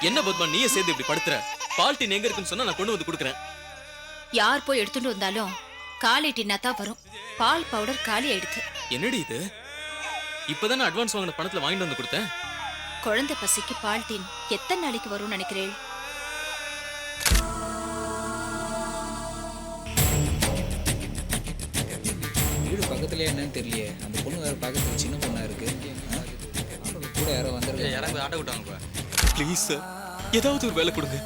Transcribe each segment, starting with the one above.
என்ன பத்மா நீயே சேர்ந்து இப்படி படுத்துற? பால் டீன் எங்க இருக்குன்னு சொன்னா நான் கொண்டு வந்து கொடுக்குறேன். யார் போய் எடுத்துட்டு வந்தாலும் காலி டின்னா தான் வரும். பால் பவுடர் காலி ஆயிடுது. என்னடி இது? இப்பதானே அட்வான்ஸ் வாங்கின பணத்துல வாங்கிட்டு வந்து கொடுத்தேன். குழந்தை பசிக்கு பால் டீன் எத்தனை நாளைக்கு வரும்னு நினைக்கிறேன்? வீடு பக்கத்துலேயே என்னன்னு தெரியலையே. அந்த பொண்ணு வேறு பார்க்கறதுக்கு சின்ன பொண்ணாக இருக்குது. கூட யாரோ வந்துருக்கு. யாராவது ஆட்டோ விட்டாங்கப்பா. ப்ளீஸ் சார், ஏதாவது ஒரு வேலை கொடுங்க.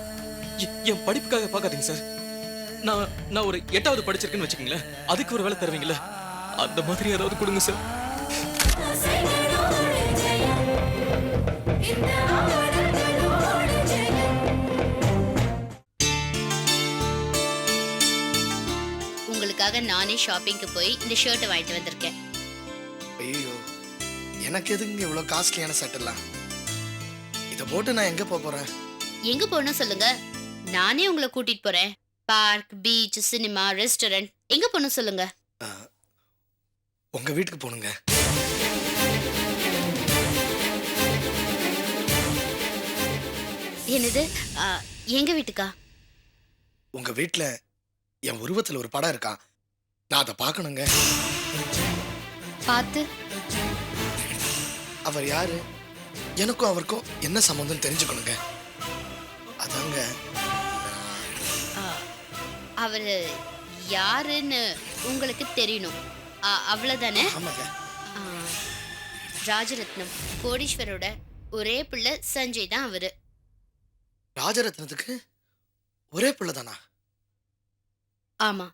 என் படிப்புக்காக பார்க்காதீங்க சார். நான் ஒரு 8வது படிச்சிருக்கேன்னு வச்சுக்கோங்களேன், அதுக்கு ஒரு வேலை தருவீங்களா? அந்த மாதிரி ஏதாவது கொடுங்க சார். உங்களுக்காக நானே ஷாப்பிங்க்கு போய் இந்த ஷர்ட்டை வாங்கிட்டு வந்திருக்கேன். ஐயோ, எனக்கு எதுங்க இவ்வளவு காஸ்ட்லியான சட்டெல்லாம்? இதை போட்டு நான் எங்க போறேன்? எங்க போகணும் சொல்லுங்க, நானே உங்களை கூட்டிட்டு போறேன். பார்க், பீச், சினிமா, ரெஸ்டாரண்ட், எங்க போகணும் சொல்லுங்க. உங்க வீட்டுக்கு போகணுங்க. என்னது? எங்க வீட்டுக்கா? உங்க வீட்டுல என் உருவத்துல ஒரு படம் இருக்கா, நான் அதை பார்க்கணுங்க. பார்த்து அவர் யாரு, எனக்கும் அவருக்கும் என்ன சம்பந்தம் தெரிஞ்சுக்கணுங்க. அதாங்க. அவரு யாருன்னு உங்களுக்கு தெரியணும், அவ்வளவுதானே? ஆமாங்க. ராஜரத்னம் கோடீஸ்வரோட ஒரே பிள்ளை சஞ்சய் தான் அவரு. ராஜரத்னத்துக்கு ஒரே பிள்ளை தானா? ஆமா,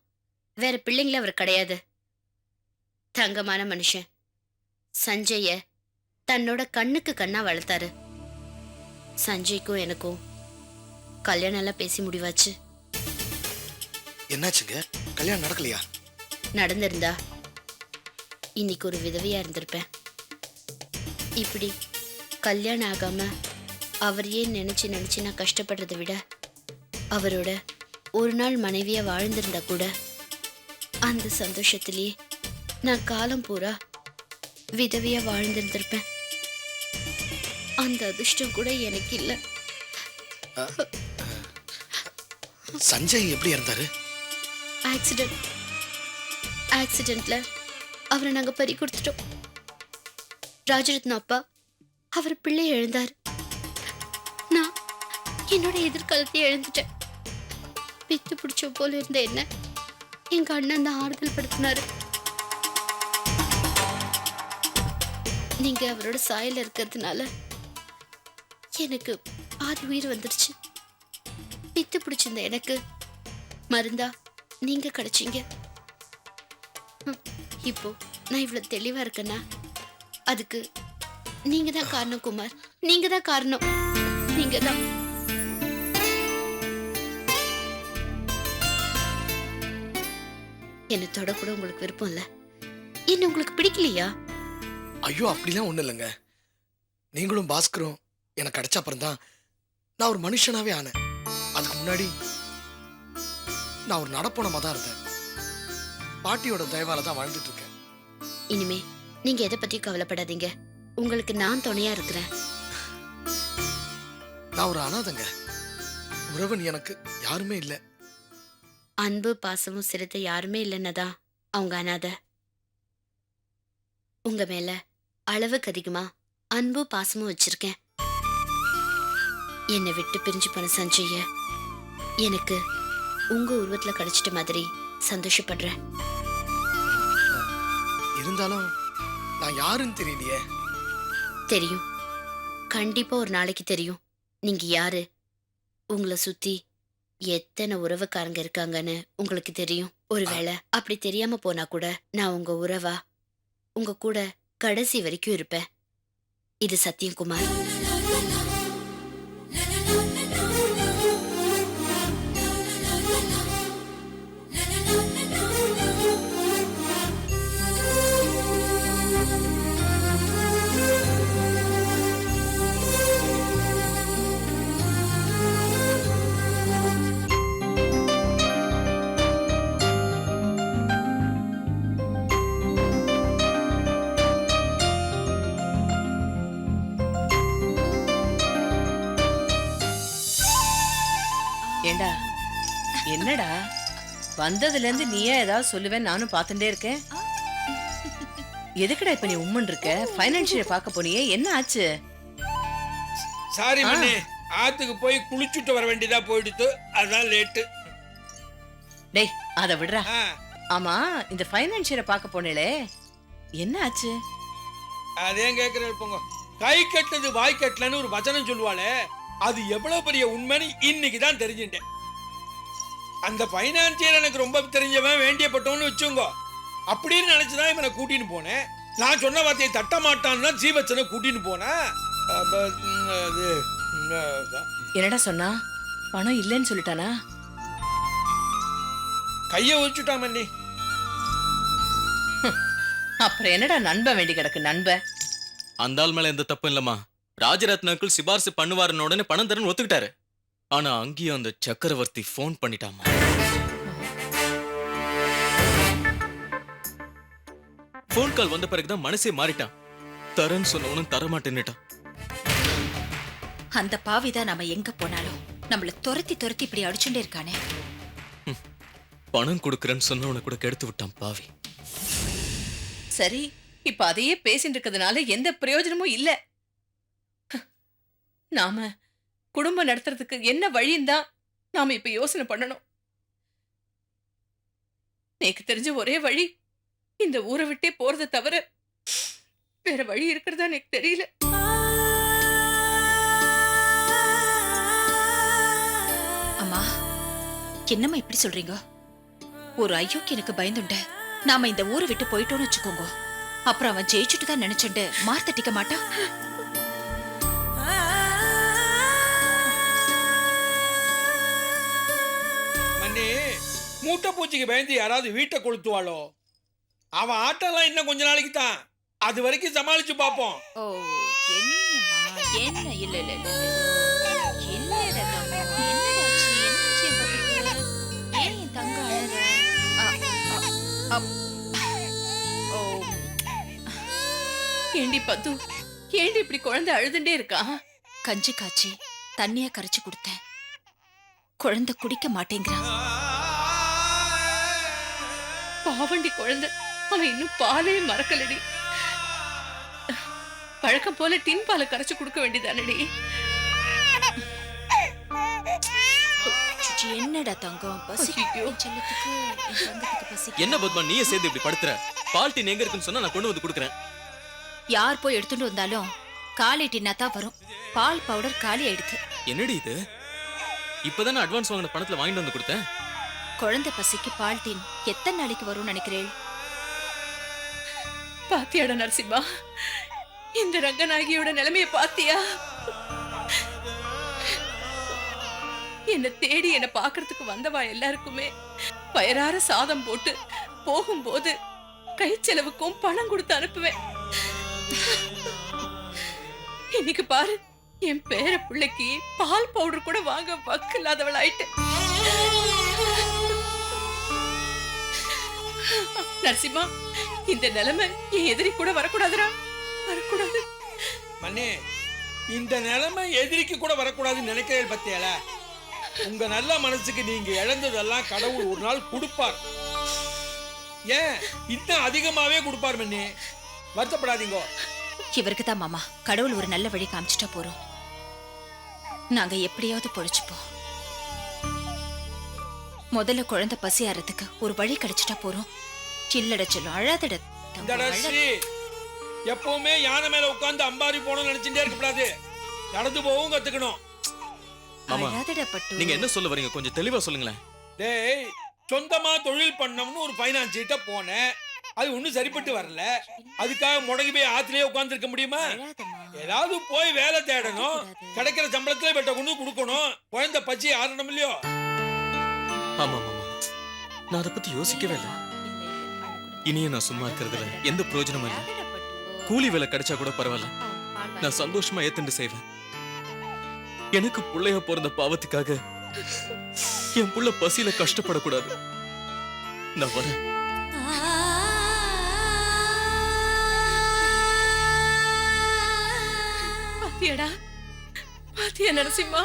வேற பிள்ளைங்கள அவர் கிடையாது. தங்கமான மனுஷன். சஞ்சய தன்னோட கண்ணுக்கு கண்ணா வளர்த்தாரு. சஞ்சய்க்கும் எனக்கும் கல்யாணம் எல்லாம் பேசி முடிவாச்சு. என்னாச்சுங்க, கல்யாணம் நடக்கலையா? நடந்திருந்தா இன்னைக்கு ஒரு விதவையா இருந்திருப்பேன். இப்படி கல்யாணம் ஆகாம அவரையே நினைச்சு நினைச்சு நான் கஷ்டப்படுறதை விட அவரோட ஒரு நாள் மனைவியா வாழ்ந்திருந்தா கூட அந்த சந்தோஷத்திலேயே நான் காலம் பூரா விதவையா வாழ்ந்திருந்திருப்பேன். அந்த அதிர்ஷ்டம் கூட எனக்கு இல்லை. சஞ்சய் எப்படி இருந்தாரு? ஆக்சிடென்ட்ல அவரை நாங்க பறி கொடுத்துட்டோம். ராஜரத்ன அப்பா அவர் பிள்ளை எழுந்தார். நான் என்னோட எதிர்காலத்தை எழுந்துட்டேன். பித்து பிடிச்ச போல இருந்த என்ன எங்க அண்ணன் தான் ஆறுதல் படுத்தினாரு. நீங்க அவரோட சாயல இருக்கிறதுனால எனக்கு பாதி உயிர் வந்துருச்சு. பித்து பிடிச்சிருந்த எனக்கு மருந்தா நீங்க கிடைச்சீங்க. இப்போ நான் இவ்வளவு தெளிவா இருக்கேன்னா அதுக்கு நீங்க தான் காரணம் குமார். நீங்க தான் காரணம். நீங்க தான். என்ன தொட கூட உங்களுக்கு விருப்பம் இல்ல? என்ன உங்களுக்கு பிடிக்கலையா? ஐயோ, அப்படிலாம் ஒண்ணு இல்லைங்க. நீங்களும் பாஸ்கரும் எனக்கு கிடைச்ச அப்புறம் தான் நான் ஒரு மனுஷனாவே ஆனேன். அதுக்கு முன்னாடி நான் ஒரு நடப்போனமா தான் இருந்தேன். பாட்டியோட தயவால தான் வாழ்ந்துட்டு இருக்கேன். இனிமே நீங்க எதை பத்தி கவலைப்படாதீங்க. உங்களுக்கு நான் துணையா இருக்கிறேன். நான் ஒரு அனாதைங்க. உறவன் எனக்கு யாருமே இல்லை. அன்பு பாசமும் சிறுத்தை யாருமே இல்லைன்னதான் அவங்க அனாதை. உங்க மேல அளவுக்கு அதிகமா அன்பு பாசமும் வச்சிருக்கேன். என்னை விட்டு பிரிஞ்சு போன சஞ்சய எனக்கு உங்க உருவத்துல கிடைச்சிட்ட மாதிரி சந்தோஷப்படுறேன். இருந்தாலும் நான் யாருன்னு தெரியலையே. தெரியும், கண்டிப்பா ஒரு நாளைக்கு தெரியும். நீங்க யாரு, உங்களை சுத்தி எத்தனை உறவுக்காரங்க இருக்காங்கன்னு உங்களுக்கு தெரியும். ஒருவேளை அப்படி தெரியாம போனா கூட நான் உங்க உறவா உங்க கூட கடைசி வரைக்கும் இருப்பேன். இது சத்தியம் குமார். ஏண்டா என்னடா வந்ததுல இருந்து நீயே ஏதாவது சொல்லுவேன் நானும் பார்த்துட்டே இருக்கேன். எதுக்குடா இப்ப நீ உம்மன் இருக்க? ஃபைனான்சியல் பார்க்க போனியே, என்ன ஆச்சு? சாரி மண்ணே, ஆத்துக்கு போய் குளிச்சுட்டு வர வேண்டியதா போயிடுத்து, அதான் லேட்டு. டேய் அத விடுறா. ஆமா இந்த ஃபைனான்சியரை பார்க்க போனேளே, என்ன ஆச்சு? அதே கேக்குறேன் போங்க. கை கட்டுறது வாய் கட்டலன்னு ஒரு வசனம் சொல்லுவாளே, அது எவ்வளவு பெரிய உண்மைன்னு இன்னைக்கு தான் தெரிஞ்சுட்டேன். அந்த பைனான்சியர் எனக்கு ரொம்ப தெரிஞ்சவன், வேண்டியப்பட்டவன்னு வச்சுங்க. அப்படின்னு நினைச்சுதான் இவனை கூட்டின்னு போனேன். நான் சொன்ன வார்த்தையை தட்ட மாட்டான்னு தான் ஜீவச்சனை கூட்டின்னு போனேன். என்னடா சொன்னா? பணம் இல்லைன்னு சொல்லிட்டானா? கைய வச்சுட்டான் மண்ணி. அப்புறம் என்னடா நண்பன் வேண்டி கிடக்கு? நண்பன் அந்த ஆள் மேல எந்த தப்பும் இல்லம்மா. ராஜரத்னக்குள் சிபாரிசு பண்ணுவாருன்னு உடனே பணம் தரேன்னு ஒத்துக்கிட்டாரு. ஆனா அங்கேயும் அந்த சக்கரவர்த்தி போன் பண்ணிட்டாமா. போன் கால் வந்த பிறகுதான் மனசே மாறிட்டான். தரேன்னு சொன்னவனும் தரமாட்டேன்னுட்டான். அந்த பாவிதான் நாம எங்க போனாலும் நம்மள துரத்தி துரத்தி இப்படி அடிச்சுட்டே இருக்கானே. பணம் கொடுக்கறேன்னு சொன்னவனை கூட கெடுத்து விட்டான் பாவி. சரி, இப்ப அதையே பேசிட்டு இருக்கிறதுனால எந்த பிரயோஜனமும் இல்ல. நாம குடும்பம் நடத்துறதுக்கு என்ன வழின்னு தான் நாம இப்ப யோசனை பண்ணணும். எனக்கு தெரிஞ்ச ஒரே வழி இந்த ஊரை விட்டே போறதை தவிர வேற வழி இருக்கிறதா எனக்கு தெரியல. அம்மா, என்னம்மா இப்படி சொல்றீங்க? ஒரு ஐயோக்கு எனக்கு பயந்துண்ட நாம இந்த ஊரை விட்டு போயிட்டோம்னு வச்சுக்கோங்க, அப்புறம் அவன் ஜெயிச்சுட்டு தான் நினைச்சுட்டு மார்த்தட்டிக்க மாட்டான். மண்ணி, மூட்டை பூச்சிக்கு பயந்து யாராவது வீட்டை கொளுத்துவாளோ? அவன் ஆட்டெல்லாம் இன்னும் கொஞ்ச நாளைக்கு தான், அது வரைக்கும் சமாளிச்சு பாப்போம். ஓ, என்னம்மா, என்ன? இல்ல இல்ல இல்ல என்னடா தங்கம், என்னடாச்சு? என்னாச்சு என் பாப்புக்கு? ஏன் என் தங்கம் அழற? ஓ, ஏண்டி பத்து, ஏண்டி இப்படி குழந்தை அழுதுண்டே இருக்கா? கஞ்சி காய்ச்சி தண்ணியா கரைச்சு கொடுத்தேன், குழந்தை குடிக்க மாட்டேங்கிறான். பாவண்டி குழந்தை, அவன் இன்னும் பாலே மறக்கலடி. பழக்கம் போல டின் பாலை கரைச்சு கொடுக்க வேண்டியதானடி. சுச்சி, என்னடா தங்கம் பசி? ஐயோ. என் செல்லத்துக்கு, என் தங்கத்துக்கு பசி. என்ன பத்மா நீயே சேர்ந்து இப்படி படுத்துற? பால் டீன் எங்க இருக்குன்னு சொன்னா நான் கொண்டு வந்து கொடுக்குறேன். யார் போய் எடுத்துட்டு வந்தாலும் காலை டின்னா தான் வரும். பால் பவுடர் காலி ஆயிடுது. என்னடி இது? இப்பதானே அட்வான்ஸ் வாங்கின பணத்துல வாங்கிட்டு வந்து கொடுத்தேன். குழந்தை பசிக்கு பால் டீன் எத்தனை நாளைக்கு வரும்னு நினைக்கிறேன்? பாத்தியாடா நரசிம்மா, இந்த ரங்கநாயகியோட நிலைமைய பாத்தியா? என்ன தேடி என்ன பாக்குறதுக்கு வந்தவா எல்லாருக்குமே வயறார சாதம் போட்டு போகும்போது கை செலவுக்கும் பணம் கொடுத்து அனுப்புவேன். இன்னைக்கு பாரு, என் பேர பிள்ளைக்கு பால் பவுடர் கூட வாங்க வக்கு இல்லாதவள் ஆயிட்டு. நரசிம்மா, இந்த நிலைமை என் எதிரி கூட வரக்கூடாதுடா, வரக்கூடாது. மண்ணே, இந்த நிலைமை எதிரிக்கு கூட வரக்கூடாதுன்னு நினைக்கிறேன் பத்தியால. உங்க நல்ல மனசுக்கு நீங்க இழந்ததெல்லாம் கடவுள் ஒரு நாள் கொடுப்பார். ஏன் இன்னும் அதிகமாவே கொடுப்பார் மண்ணே, வருத்தப்படாதீங்க. இவருக்கு தான் மாமா கடவுள் ஒரு நல்ல வழி காமிச்சிட்டா போறோம். நாங்க எப்படியாவது பொழைச்சுப்போம். முதல்ல குழந்தை பசி ஆறதுக்கு ஒரு வழி கிடைச்சிட்டா போறோம். இல்லட சொல்லும், அழாதட. எப்பவுமே யானை மேல உட்கார்ந்து அம்பாரி போனோம்னு நினைச்சுட்டே இருக்கக்கூடாது, நடந்து போகவும் கத்துக்கணும். மாமா, அழாதட பட்டு. நீங்க என்ன சொல்ல வரீங்க? கொஞ்சம் தெளிவா சொல்லுங்களேன். டேய், சொந்தமா தொழில் பண்ணணும்னு ஒரு ஃபைனான்ஸ் கிட்ட போனேன், அது ஒன்னும் சரிப்பட்டு வரல. அதுக்காக முடங்கி போய் ஆத்திலேயே உட்கார்ந்து இருக்க முடியுமா? ஏதாவது போய் வேலை தேடணும், கிடைக்கிற சம்பளத்திலே வெட்ட கொண்டு கொடுக்கணும். குழந்தை பச்சி ஆறணும் இல்லையோ? ஆமா மாமா, நான் அதை பத்தி யோசிக்கவே இல்லை. இனியும் நான் சும்மா இருக்கிறதுல எந்த பிரயோஜனமும் இல்லை. கூலி வேலை கிடைச்சா கூட பரவாயில்ல, நான் சந்தோஷமா ஏத்துண்டு செய்வேன். எனக்கு புள்ளைய பிறந்த பாவத்துக்காக என் புள்ள பசியில கஷ்டப்படக்கூடாது. நான் வரேன். பாத்தியாடா, பாத்தியா நரசிம்மா,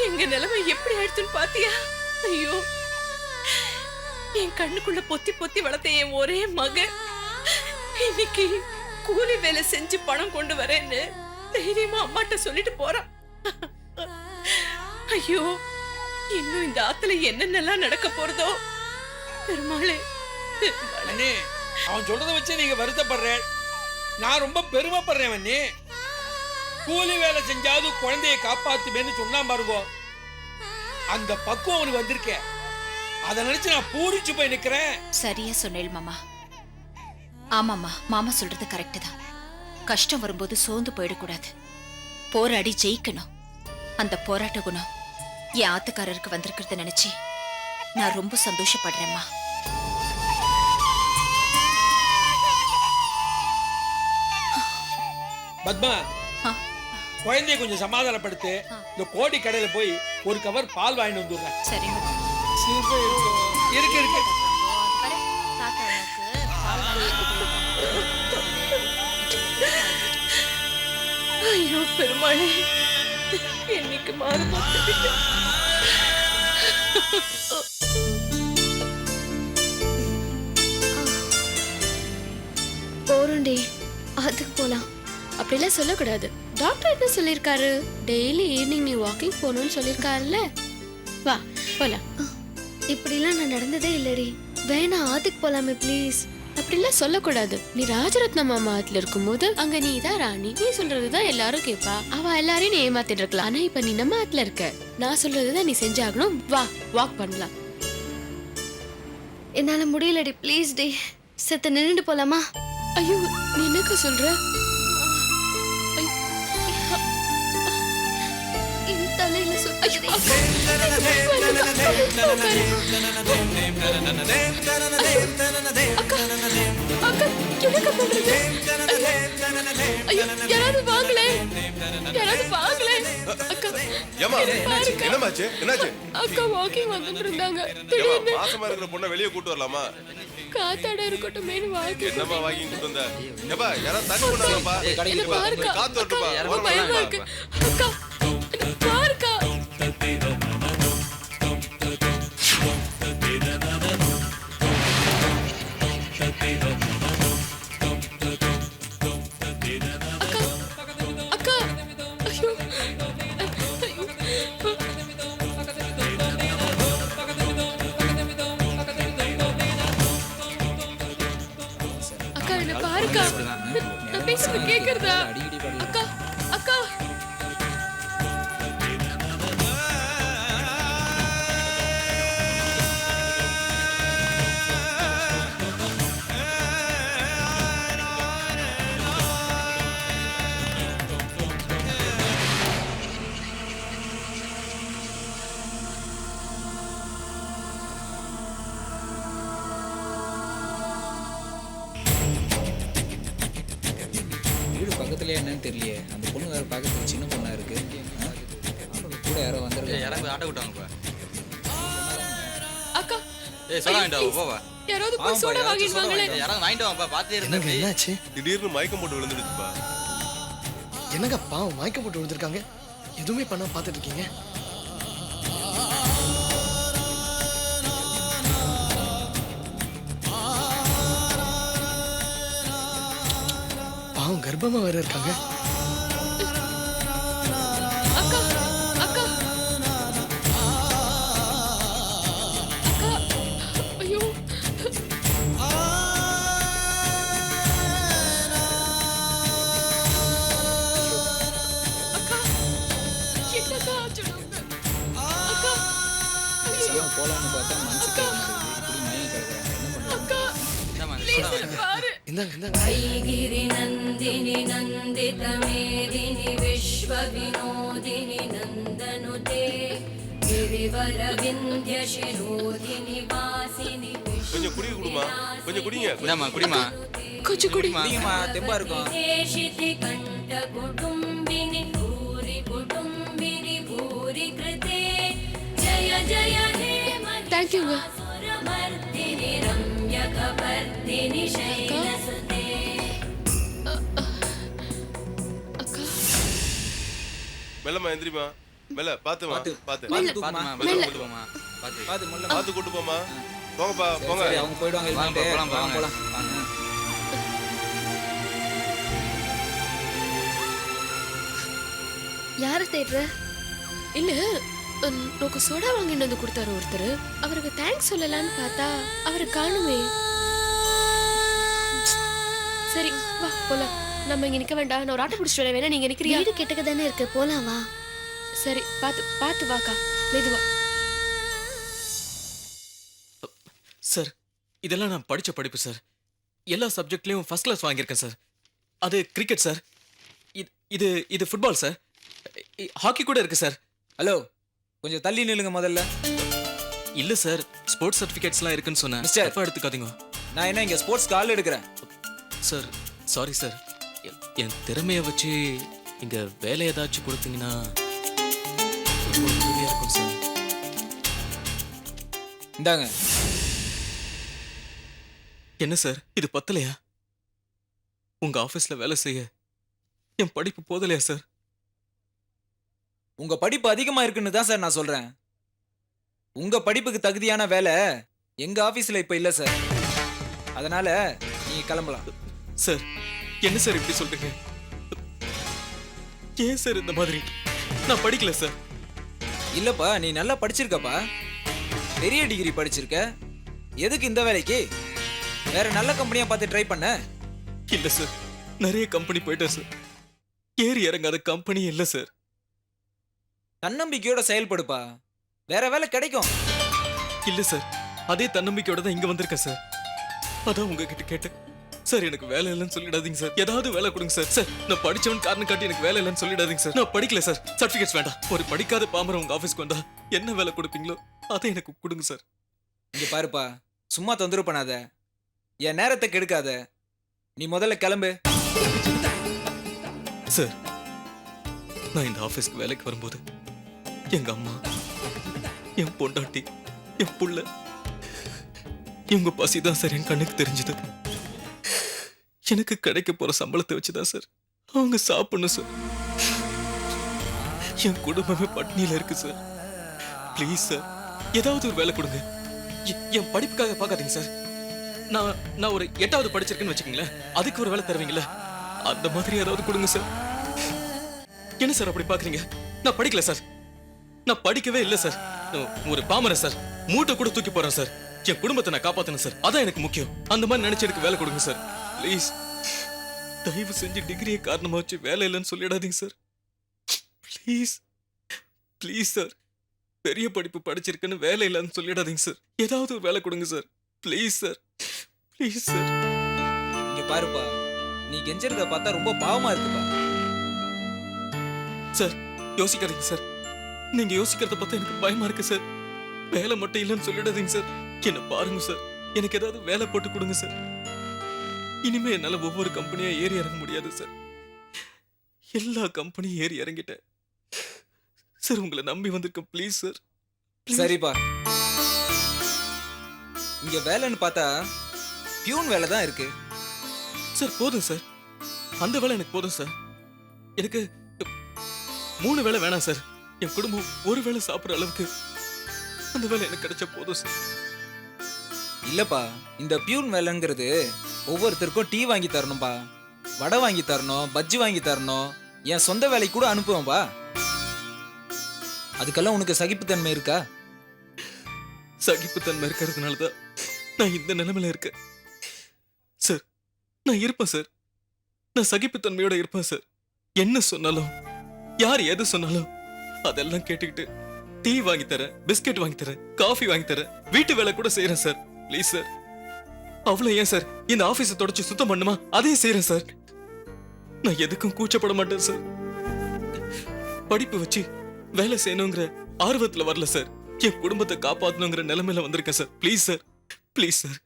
எங்க நிலைமை எப்படி ஆயிடுச்சுன்னு பாத்தியா? ஐயோ, என் கண்ணுக்குள்ள பொத்தி பொத்தி வளர்த்த என் ஒரே மகன் இன்னைக்கு கூலி வேலை செஞ்சு பணம் கொண்டு வரேன்னு தைரியமா அம்மாட்ட சொல்லிட்டு போறான். ஐயோ, இன்னும் இந்த ஆத்துல என்னென்னலாம் நடக்க போறதோ. பெருமாளே, பெருமாளே. அண்ணே, அவன் சொல்றதை வச்சு நீங்க வருத்தப்படுறேன். நான் ரொம்ப பெருமைப்படுறேன் அண்ணே. கூலி வேலை செஞ்சாவது குழந்தையை காப்பாத்துமேன்னு சொன்னா பாருங்க, அந்த பக்குவம் அவனுக்கு வந்திருக்க. அதை நினைச்சு நான் பூரிச்சு போய் நிக்கிறேன். சரியா சொன்னேள் மாமா. ஆமாம்மா, மாமா சொல்றது கரெக்ட் தான். கஷ்டம் வரும்போது சோர்ந்து போயிடக்கூடாது, போராடி ஜெயிக்கணும். அந்த போராட்ட குணம் என் ஆத்துக்காரருக்கு வந்திருக்கிறத நினைச்சு நான் ரொம்ப சந்தோஷப்படுறேம்மா. பத்மா, ஆ, குழந்தைய கொஞ்சம் சமாதானப்படுத்து. இந்த கோடி கடையில போய் ஒரு கவர் பால் வாங்கிட்டு வந்துடுறேன். சரிங்க. இருக்கு இருக்கு. ஐயோ பெருமாளே, என்னைக்கு மாறுமா? போறோண்டி, அதுக்கு போலாம். அப்படிலாம் சொல்லக்கூடாது. டாக்டர் என்ன சொல்லியிருக்காரு? டெய்லி ஈவினிங் நீ வாக்கிங் போகணும்னு சொல்லியிருக்காருல்ல. வா போலாம். இப்படிலாம் நான் நடந்ததே இல்லடி. வேணா ஆத்துக்கு போலாமே ப்ளீஸ். அப்படிலாம் சொல்லக்கூடாது. நீ ராஜரத்ன மாமா ஆத்துல இருக்கும்போது அங்க நீ தான் ராணி. நீ சொல்றதுதான் எல்லாரும் கேட்பா. அவ எல்லாரையும் நீ ஏமாத்திட்டு இருக்கலாம். ஆனா இப்ப நீ நம்ம ஆத்துல இருக்க. நான் சொல்றதுதான் நீ செஞ்சாகணும். வா வாக் பண்ணலாம். என்னால முடியலடி, ப்ளீஸ் டி. செத்த நின்னுட்டு போலாமா? ஐயோ, நீ என்னக்கா சொல்ற? தலையில யாராவது வாங்கலே, யாராவது வாங்கலே. அக்கா வாக்கிங் வந்துட்டு இருந்தாங்க. மாசமா இருக்கிற பொண்ணை வெளியே கூட்டு வரலாமா? காத்தாட இருக்கட்டும் மேனு வாக்கி. என்னமா வாக்கிங் கூட்டு வந்த? ஏப்பா யாரா தண்ணி கொண்டாங்கப்பா. காத்து வரட்டுப்பா. பயமா இருக்கு. அக்கா பாருக்கா. அக்கா, ஐயோ, அக்கா என்ன பாருக்கா. நான் பேசுறது கேக்குறதா? அக்கா, அக்கா. வீடு பக்கத்துலயே என்னன்னு தெரியலையே. அந்த பொண்ணு வேற பார்க்கறதுக்கு சின்ன பொண்ணா இருக்கு. கூட யாரோ வந்துருக்காங்க. ஆட்டோ விட்டாங்கப்பா. அக்கா, யாராவது போய் சோடா வாங்கிட்டு வாங்களே. யாராவது வாங்கிட்டு வாப்பா. பாத்தே என்னங்க இருந்தேன். என்னாச்சு? திடீர்னு மயக்கம் போட்டு விழுந்துடுச்சுப்பா. என்னங்க பாவம் மயக்கம் போட்டு விழுந்திருக்காங்க. எதுவுமே பண்ண பார்த்துட்டு இருக்கீங்க. பாவம் கர்ப்பமா வேற இருக்காங்க. அக்கா, அக்கா, அக்கா, ஐயோ. அக்கா, என்னக்கா ஆச்சு உனக்கு? அக்கா, ஐயோ. போலான்னு பார்த்தா மனசு கேட்க மாட்டேங்குது. இப்படி மயம் கிடக்குறாங்க. என்ன பண்ணுறது? அக்கா, please என்ன பாரு. இந்தாங்க இந்தாங்க. गिरि नन्दिनि नन्दित मेदिनि विश्व विनोदिनि नन्दनुते गिरिवर विन्ध्य शिरोधिनि वासिनि கொஞ்சம் குடி குடுமா. கொஞ்சம் குடிங்க. இந்தாம்மா குடிமா. கொஞ்சம் குடி. குடிங்கம்மா, தெம்பா இருக்கும். देशिति कण्ठ कुटुम्बिनि भूरि कुटुम्बिनि भूरि कृते जय जय हे Thank you. महिषासुरमर्दिनि रम्यकपर्दिनि शैलसुते அக்கா, மெல்லமா எந்திரிமா. மெல்ல பாத்துமா பாத்து. பாத்து மெல்ல. பாத்துமா மெல்ல. மெல்ல கூட்டு போமா பாத்து பாத்து முள்ள பாத்து கூட்டு போமா போங்கப்பா போங்க சரி அவங்க போயிடுவாங்க வாங்க, இல்லைன்ட்டு. போலாம், வாங்க, போலாம். போலாம். யாரை தேடுற? இல்ல நோக்கு சோடா வாங்கிட்டு வந்து கொடுத்தாரு ஒருத்தர். அவருக்கு தேங்க்ஸ் சொல்லலாம்னு பார்த்தா அவரை காணுமே. சரி வா போலாம். நம்ம இங்க நிக்க வேண்டாம். நான் ஒரு ஆட்டோ பிடிச்சிட்டு வரேன். வேணா நீங்க நிக்கிறியா? வீடு கிட்டக்க தானே இருக்கு, போலாம் வா. சரி பாத்து பாத்து வாக்கா, மெதுவா. சார் இதெல்லாம் நான் படிச்ச படிப்பு சார். எல்லா சப்ஜெக்ட்லயும் ஃபர்ஸ்ட் கிளாஸ் வாங்கியிருக்கேன் சார். அது கிரிக்கெட் சார். இது இது ஃபுட்பால் சார். ஹாக்கி கூட இருக்கு சார். ஹலோ கொஞ்சம் தள்ளி நில்லுங்க முதல்ல. இல்ல சார், ஸ்போர்ட்ஸ் சர்டிபிகேட்ஸ்லாம் இருக்குன்னு சொன்னேன். மிஸ்டர். தப்பா எடுத்துக்காதீங்க நான் என்ன இங்க ஸ்போர்ட்ஸ்க்கு ஆள் எடுக்கிறேன். சார். Sorry sir. என் திறமையை வச்சு இங்க வேலை ஏதாச்சும் கொடுத்தீங்கன்னா ரொம்ப உதவியா இருக்கும் சார். இந்தாங்க. என்ன சார் இது பத்தலையா? உங்க ஆபீஸ்ல வேலை செய்ய என் படிப்பு போதலையா சார்? உங்க படிப்பு அதிகமா இருக்குன்னு தான் சார் நான் சொல்றேன். உங்க படிப்புக்கு தகுதியான வேலை எங்க ஆபீஸ்ல இப்ப இல்ல சார். அதனால நீங்க கிளம்பலாம். சார் என்ன சார் இப்படி சொல்றீங்க? ஏன் சார் இந்த மாதிரி? நான் படிக்கல சார். இல்லப்பா நீ நல்லா படிச்சிருக்கப்பா. பெரிய டிகிரி படிச்சிருக்க. எதுக்கு இந்த வேலைக்கு? வேற நல்ல கம்பெனியா பார்த்து ட்ரை பண்ண. இல்ல சார், நிறைய கம்பெனி போயிட்டேன் சார். ஏறி இறங்காத கம்பெனி இல்ல சார். தன்னம்பிக்கையோட செயல்படுப்பா, வேற வேலை கிடைக்கும். இல்ல சார், அதே தன்னம்பிக்கையோட தான் இங்க வந்திருக்கேன் சார். அதான் உங்ககிட்ட கேட்டேன் சார். எனக்கு வேலை இல்லைன்னு சொல்லிடாதீங்க சார். ஏதாவது வேலை கொடுங்க சார். சார் நான் படிச்சவன் காரணம் காட்டி எனக்கு வேலை இல்லைன்னு சொல்லிடாதீங்க சார். நான் படிக்கல சார். சர்டிபிகேட்ஸ் வேண்டாம். ஒரு படிக்காத பாமரன் உங்க ஆபீஸ்க்கு வந்தா என்ன வேலை கொடுப்பீங்களோ அதை எனக்கு கொடுங்க சார். இங்க பாருப்பா, சும்மா தொந்தரவு பண்ணாத, என் நேரத்தை கெடுக்காத. நீ முதல்ல கிளம்பு. சார் நான் இந்த ஆபீஸ்க்கு வேலைக்கு வரும்போது எங்க அம்மா, என் பொண்டாட்டி, என் புள்ள, இவங்க பசிதான் சார் என் கண்ணுக்கு தெரிஞ்சது. எனக்கு கிடைக்க போற சம்பளத்தை வச்சுதான் சார் அவங்க சாப்பிடணும் சார். என் குடும்பமே பட்னியில இருக்கு சார். ப்ளீஸ் சார், ஏதாவது ஒரு வேலை கொடுங்க. என் படிப்புக்காக பார்க்காதீங்க சார். நான் ஒரு 8வது படிச்சிருக்கேன்னு வச்சுக்கீங்களேன், அதுக்கு ஒரு வேலை தருவீங்களா? அந்த மாதிரி ஏதாவது கொடுங்க சார். என்ன சார் அப்படி பாக்குறீங்க? நான் படிக்கல சார். நான் படிக்கவே இல்லை சார். ஒரு பாமரன் சார். மூட்டை கூட தூக்கி போறேன் சார். என் குடும்பத்தை நான் காப்பாத்தணும் சார். அதான் எனக்கு முக்கியம். அந்த மாதிரி நினைச்சு எனக்கு வேலை கொடுங்க சார். ப்ளீஸ் தயவு செஞ்சு டிகிரியை காரணமா வச்சு வேலை இல்லைன்னு சொல்லிடாதீங்க சார். Please please sir. பெரிய படிப்பு படிச்சிருக்கேன்னு வேலை இல்லைன்னு சொல்லிடாதீங்க சார். ஏதாவது ஒரு வேலை கொடுங்க sir. Please sir, please sir. இங்க பாருப்பா, நீ கெஞ்சறத பார்த்தா ரொம்ப பாவமா இருக்குப்பா. சார் யோசிக்காதீங்க சார். நீங்க யோசிக்கிறத பார்த்தா எனக்கு பயமா இருக்கு சார். வேலை மட்டும் இல்லைன்னு சொல்லிடாதீங்க சார். என்ன பாருங்க சார். எனக்கு ஏதாவது வேலை போட்டு கொடுங்க சார். இனிமே என்னால ஒவ்வொரு கம்பெனியா ஏறி இறங்க முடியாது சார். எல்லா கம்பெனியும் ஏறி இறங்கிட்டேன் சார். உங்களை நம்பி வந்திருக்கேன். Please sir. சரிப்பா, இங்க வேலைன்னு பார்த்தா பியூன் வேலை தான் இருக்கு சார். போதும் சார், அந்த வேலை எனக்கு போதும் சார். எனக்கு 3 வேலை வேணாம் சார். என் குடும்பம் ஒரு வேளை சாப்பிடுற அளவுக்கு அந்த வேலை எனக்கு கிடைச்சா போதும் சார். இல்லப்பா, இந்த பியூன் வேலைங்கிறது ஒவ்வொருத்தருக்கும் டீ வாங்கி தரணும்பா, வடை வாங்கி தரணும், பஜ்ஜி வாங்கி தரணும். என் சொந்த வேலைக்கு கூட அனுப்புவேன்பா. அதுக்கெல்லாம் உனக்கு சகிப்புத்தன்மை இருக்கா? சகிப்புத்தன்மை இருக்கிறதுனால தான் நான் இந்த நிலைமையில இருக்கேன் சார். நான் இருப்பேன் சார். நான் சகிப்புத்தன்மையோட இருப்பேன் சார். என்ன சொன்னாலும், யார் எது சொன்னாலும் அதெல்லாம் கேட்டுக்கிட்டு டீ வாங்கி தரேன், பிஸ்கெட் வாங்கி தரேன், காஃபி வாங்கி தரேன், வீட்டு வேலை கூட செய்யறேன் சார். Please sir. அவ்வளவு ஏன் சார் இந்த ஆபீஸை தொடச்சு சுத்தம் பண்ணுமா அதையும் செய்யறேன் சார். நான் எதுக்கும் கூச்சப்பட மாட்டேன் சார். படிப்பு வச்சு வேலை செய்யணுங்கிற ஆர்வத்துல வரல சார். என் குடும்பத்தை காப்பாத்தணுங்கிற நிலைமையில வந்திருக்கேன் sir. Please sir, please sir.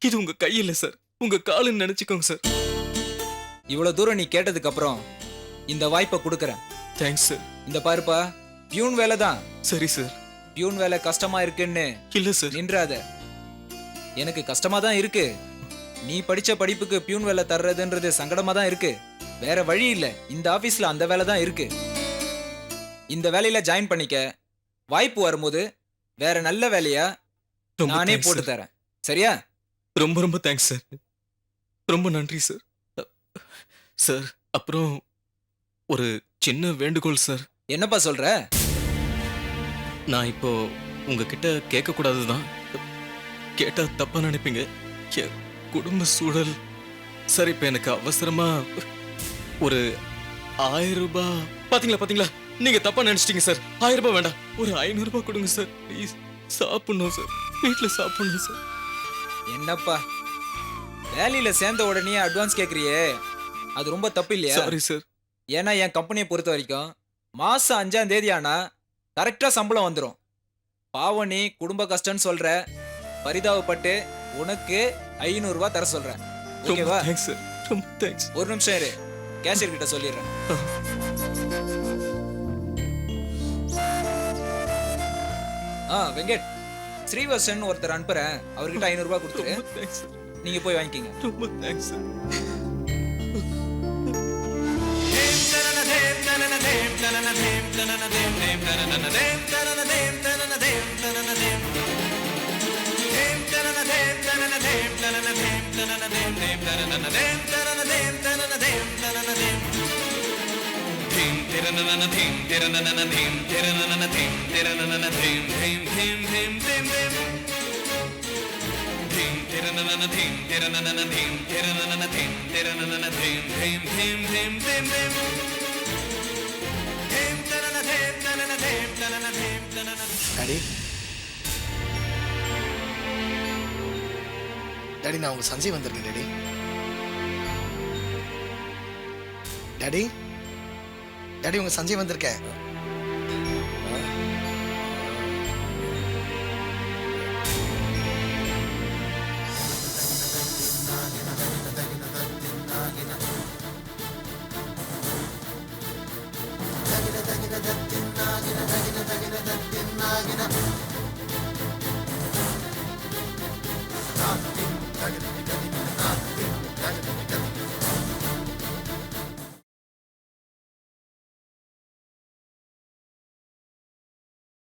இது உங்க கையில சார், உங்க காலுன்னு நினைச்சுக்கோங்க சார். இவ்வளவு தூரம் நீ கேட்டதுக்கு அப்புறம் இந்த வாய்ப்பை கொடுக்கறேன். Thanks sir. இந்த பாருப்பா, பியூன் வேலை தான். சரி சார். பியூன் வேலை கஷ்டமா இருக்குன்னு இல்ல சார். நின்றாத. எனக்கு கஷ்டமா தான் இருக்கு. நீ படிச்ச படிப்புக்கு பியூன் வேலை தர்றதுன்றது சங்கடமா தான் இருக்கு. வேற வழி இல்ல. இந்த ஆபீஸ்ல அந்த வேலை தான் இருக்கு. இந்த வேலையில ஜாயின் பண்ணிக்க. வாய்ப்பு வரும்போது வேற நல்ல வேலையா ரொம்ப நானே thanks, போட்டு sir. தரேன். சரியா? ரொம்ப ரொம்ப தேங்க்ஸ் சார். ரொம்ப நன்றி சார். சார் அப்புறம் ஒரு சின்ன வேண்டுகோள் சார். என்னப்பா சொல்ற? நான் இப்போ உங்ககிட்ட கேட்கக்கூடாது தான். கேட்டா தப்பா நினைப்பீங்க. என் குடும்ப சூழல் சார். இப்போ எனக்கு அவசரமா ஒரு 1000 ரூபாய். பாத்தீங்களா நீங்க தப்பா நினைச்சிட்டீங்க சார். 1000 ரூபாய் வேண்டாம், ஒரு 500 ரூபாய் கொடுங்க சார் ப்ளீஸ். சாப்பிடணும் சார், வீட்டுல சாப்பிடணும் சார். என்னப்பா வேலையில சேர்ந்த உடனே அட்வான்ஸ் கேக்குறியே, அது ரொம்ப தப்பு இல்லையா? Sorry sir. ஏன்னா என் கம்பெனியை பொறுத்த வரைக்கும் மாசம் 5ஆம் தேதி ஆனா கரெக்டா சம்பளம் வந்துடும். பாவம் நீ குடும்ப கஷ்டம்னு சொல்ற, பரிதாபப்பட்டு உனக்கு 500 ரூபாய் தர சொல்றேன். ரொம்ப ஓகேவா? Thanks sir. ரொம்ப தேங்க்ஸ். ஒரு நிமிஷம் இரு, கேஷியர் கிட்ட சொல்லிடுறேன். வெங்கட், ஸ்ரீவர்சன் ஒருத்தர் அனுப்புறேன், அவர்கிட்ட 500 ரூபாய் கொடுத்துரு. ரொம்ப தேங்க்ஸ் சார். நீங்க போய் வாங்கிக்கிங்க. ரொம்ப தேங்க்ஸ் சார். டாடி டாடி நான் உங்க சஞ்சய் வந்திருக்கேன் டாடி. டாடி டாடி உங்க சஞ்சய் வந்திருக்கேன்.